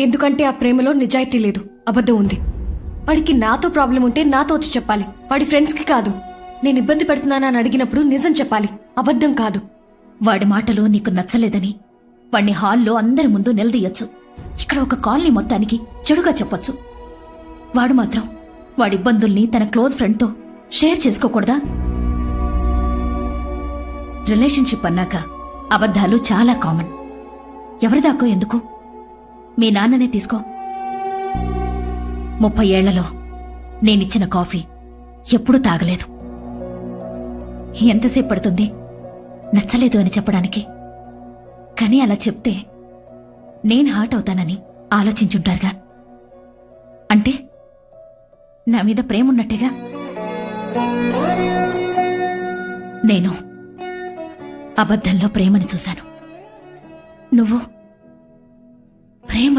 ఎందుకంటే ఆ ప్రేమలో నిజాయితీ లేదు, అబద్ధం ఉంది. వాడికి నాతో ప్రాబ్లం ఉంటే నాతో వచ్చి చెప్పాలి, వాడి ఫ్రెండ్స్కి కాదు. నేను ఇబ్బంది పెడుతున్నానని అడిగినప్పుడు నిజం చెప్పాలి, అబద్ధం కాదు. వాడి మాటలు నీకు నచ్చలేదని వాణ్ణి హాల్లో అందరి ముందు నిలదీయొచ్చు. ఇక్కడ ఒక కాలనీ మొత్తానికి చెడుగా చెప్పొచ్చు. వాడు మాత్రం వాడిబ్బందుల్ని తన క్లోజ్ ఫ్రెండ్తో షేర్ చేసుకోకూడదా? రిలేషన్షిప్ అన్నాక అబద్ధాలు చాలా కామన్. ఎవరిదాకో ఎందుకు? మీ నాన్ననే తీసుకో. 30 ఏళ్లలో నేనిచ్చిన కాఫీ ఎప్పుడూ తాగలేదు. ఎంతసేపు పడుతుంది నచ్చలేదు అని చెప్పడానికి? కానీ అలా చెప్తే నేను హర్ట్ అవుతానని ఆలోచించుంటారుగా. అంటే నా మీద ప్రేమున్నట్టేగా. నేను అబద్ధంలో ప్రేమని చూశాను. నువ్వు ప్రేమ